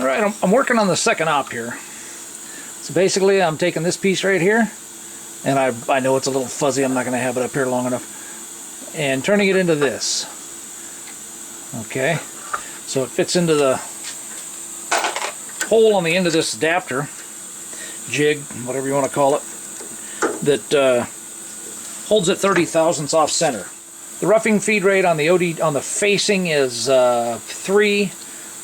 Alright, I'm working on the second op here. So basically I'm taking this piece right here, and I know it's a little fuzzy, I'm not going to have it up here long enough, and turning it into this. Okay, so it fits into the hole on the end of this adapter, jig, whatever you want to call it, that holds it 30 thousandths off center. The roughing feed rate on the OD on the facing is 3.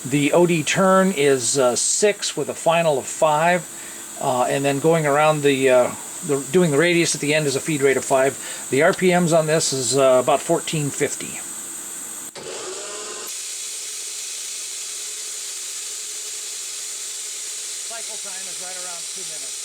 The OD turn is 6 with a final of 5, and then going around doing the radius at the end is a feed rate of 5. The RPMs on this is about 1450. Cycle time is right around 2 minutes.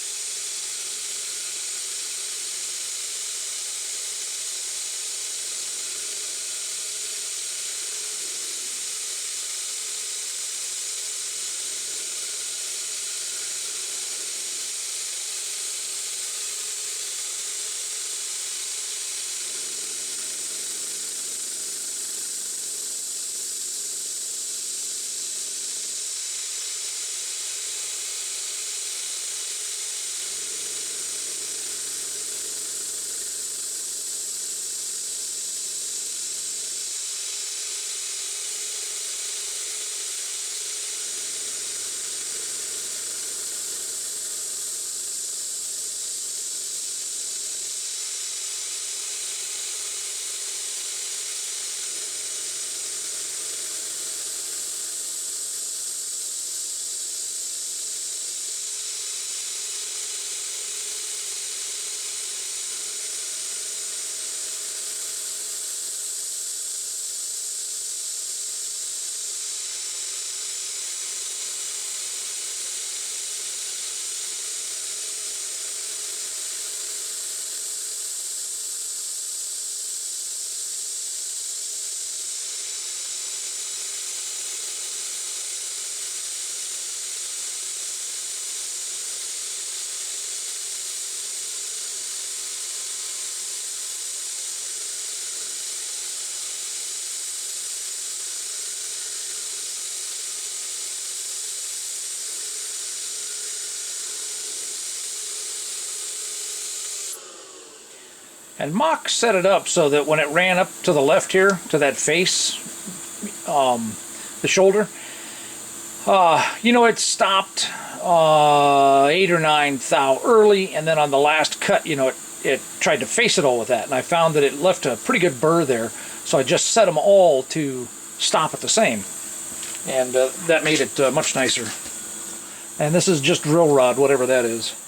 And Mach set it up so that when it ran up to the left here, to that face, the shoulder, you know, it stopped 8 or 9 thou early, and then on the last cut, you know, it tried to face it all with that. And I found that it left a pretty good burr there, so I just set them all to stop at the same. And that made it much nicer. And this is just drill rod, whatever that is.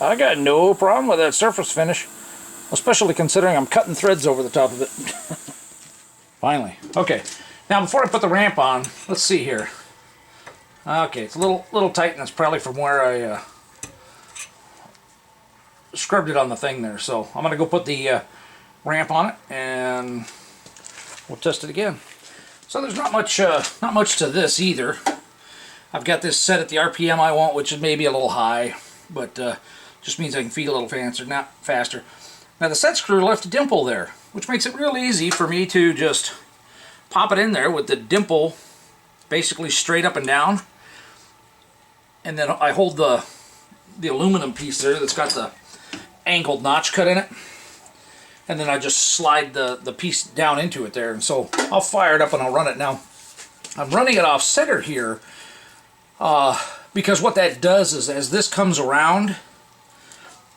I got no problem with that surface finish, especially considering I'm cutting threads over the top of it. Finally. Okay, now before I put the ramp on, let's see here. Okay, it's a little tight, and it's probably from where I scrubbed it on the thing there. So I'm gonna go put the ramp on it, and we'll test it again. So there's not much to this either. I've got this set at the RPM I want, which is maybe a little high, but just means I can feed a little faster. Now the set screw left a dimple there, which makes it real easy for me to just pop it in there with the dimple basically straight up and down. And then I hold the aluminum piece there that's got the angled notch cut in it. And then I just slide the piece down into it there. And so I'll fire it up and I'll run it. Now, I'm running it off center here because what that does is as this comes around,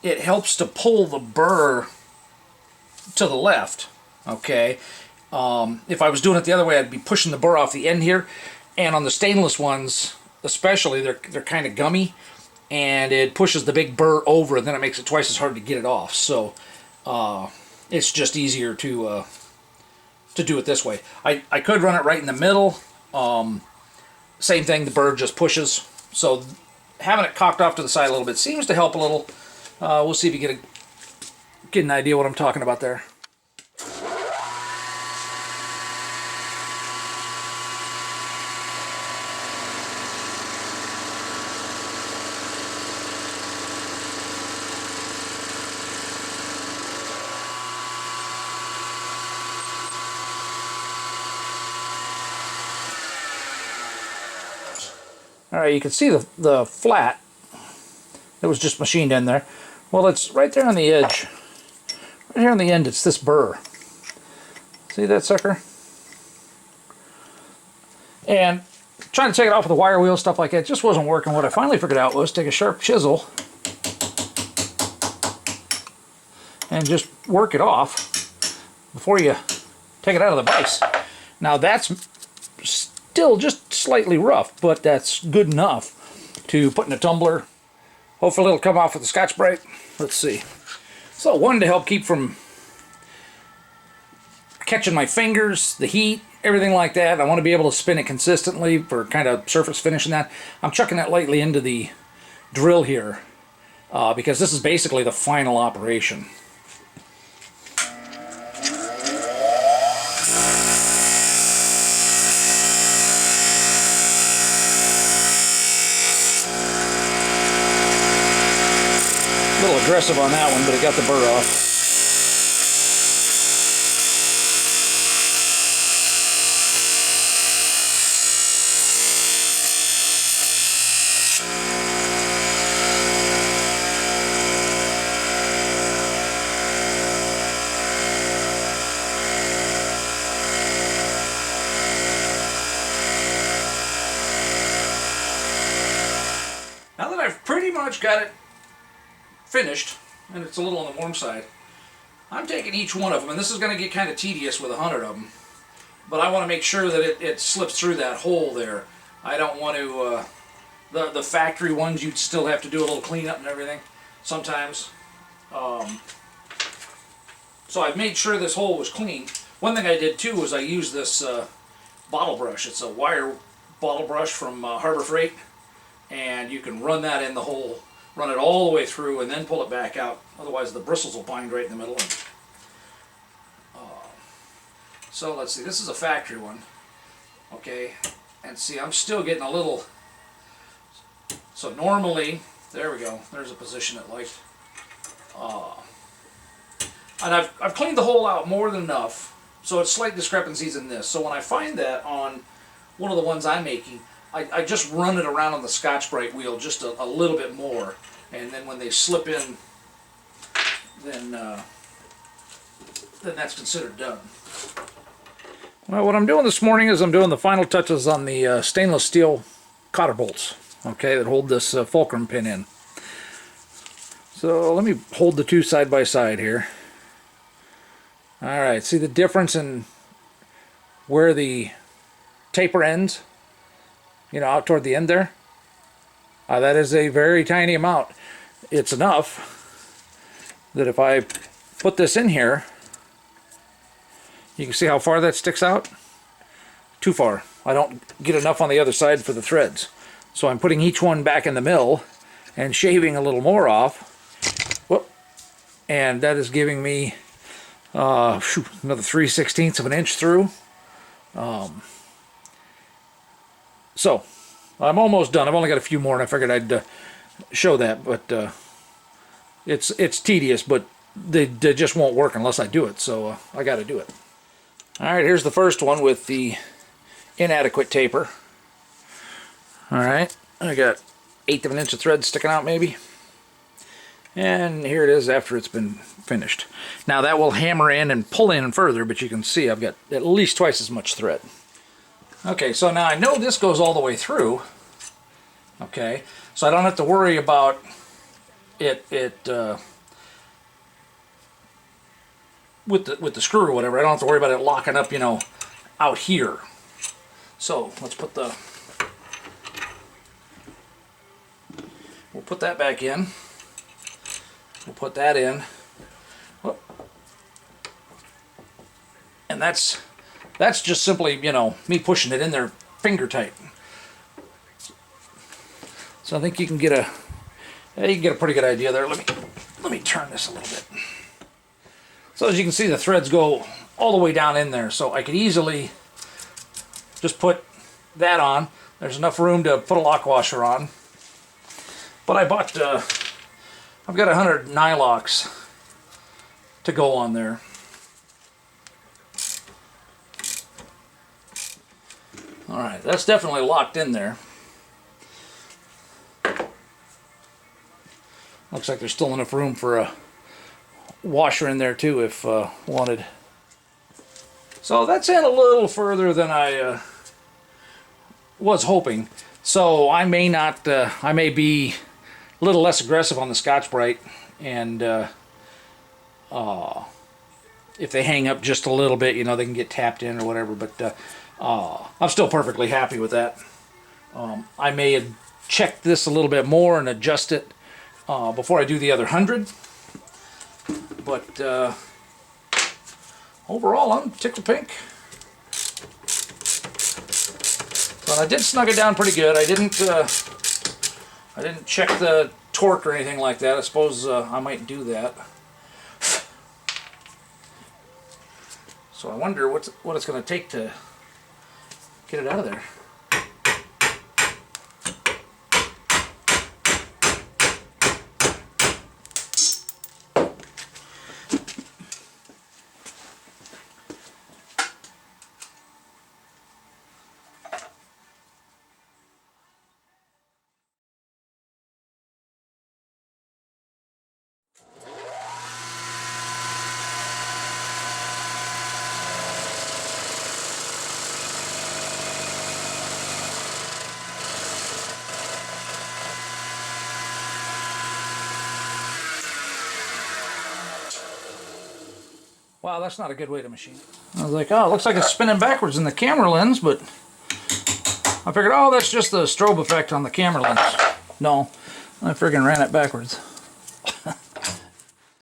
it helps to pull the burr to the left, okay? If I was doing it the other way, I'd be pushing the burr off the end here. And on the stainless ones, especially, they're kind of gummy, and it pushes the big burr over, and then it makes it twice as hard to get it off. So it's just easier to do it this way. I could run it right in the middle. Same thing, the burr just pushes. So having it cocked off to the side a little bit seems to help a little. We'll see if you get an idea what I'm talking about there. Alright, you can see the flat that was just machined in there. Well, it's right there on the edge. Right here on the end, it's this burr. See that sucker? And trying to take it off with a wire wheel, stuff like that, just wasn't working. What I finally figured out was take a sharp chisel and just work it off before you take it out of the vise. Now that's still just slightly rough, but that's good enough to put in a tumbler. Hopefully it'll come off with the Scotch-Brite. Let's see. So one, to help keep from catching my fingers, the heat, everything like that. I want to be able to spin it consistently for kind of surface finishing that. I'm chucking that lightly into the drill here because this is basically the final operation. A little aggressive on that one, but it got the burr off. Now that I've pretty much got it finished, and it's a little on the warm side, I'm taking each one of them, and this is going to get kind of tedious with 100 of them, but I want to make sure that it slips through that hole there. I don't want to, the factory ones, you'd still have to do a little cleanup and everything sometimes. So I've made sure this hole was clean. One thing I did too was I used this bottle brush. It's a wire bottle brush from Harbor Freight, and you can run that in the hole, run it all the way through, and then pull it back out. Otherwise the bristles will bind right in the middle. So let's see, this is a factory one. Okay, and see, I'm still getting a little, so normally, there we go, there's a position it liked. And I've cleaned the hole out more than enough, so it's slight discrepancies in this. So when I find that on one of the ones I'm making, I just run it around on the Scotch-Brite wheel just a little bit more, and then when they slip in, then that's considered done. Well, what I'm doing this morning is I'm doing the final touches on the stainless steel cotter bolts, okay, that hold this fulcrum pin in. So let me hold the two side by side here. Alright, see the difference in where the taper ends? You know, out toward the end there? That is a very tiny amount. It's enough that if I put this in here, you can see how far that sticks out? Too far. I don't get enough on the other side for the threads. So I'm putting each one back in the mill and shaving a little more off. Whoop. And that is giving me another 3/16 of an inch through. So I'm almost done. I've only got a few more, and I figured I'd show that, but it's tedious, but they just won't work unless I do it, so I got to do it. Alright, here's the first one with the inadequate taper. Alright, I got 1/8 of an inch of thread sticking out maybe. And here it is after it's been finished. Now that will hammer in and pull in further, but you can see I've got at least twice as much thread. Okay, so now I know this goes all the way through. Okay, so I don't have to worry about it with the screw or whatever. I don't have to worry about it locking up, you know, out here. So let's put we'll put that back in. We'll put that in. Whoop. And that's just simply, you know, me pushing it in there finger tight. So I think you can get a pretty good idea there. Let me turn this a little bit. So as you can see, the threads go all the way down in there, so I could easily just put that on. There's enough room to put a lock washer on. But I bought, I've got 100 nylocks to go on there. Alright, that's definitely locked in there. Looks like there's still enough room for a washer in there too if wanted. So that's in a little further than I was hoping. So I may not, I may be a little less aggressive on the Scotch-Brite, and if they hang up just a little bit, you know, they can get tapped in or whatever, but I'm still perfectly happy with that. I may check this a little bit more and adjust it before I do the other 100, but overall I'm tickled pink. But I did snug it down pretty good. I didn't check the torque or anything like that. I suppose I might do that. So I wonder what it's going to take to get it out of there. Wow, that's not a good way to machine. I was like, oh, it looks like it's spinning backwards in the camera lens, but I figured, oh, that's just the strobe effect on the camera lens. No, I friggin' ran it backwards.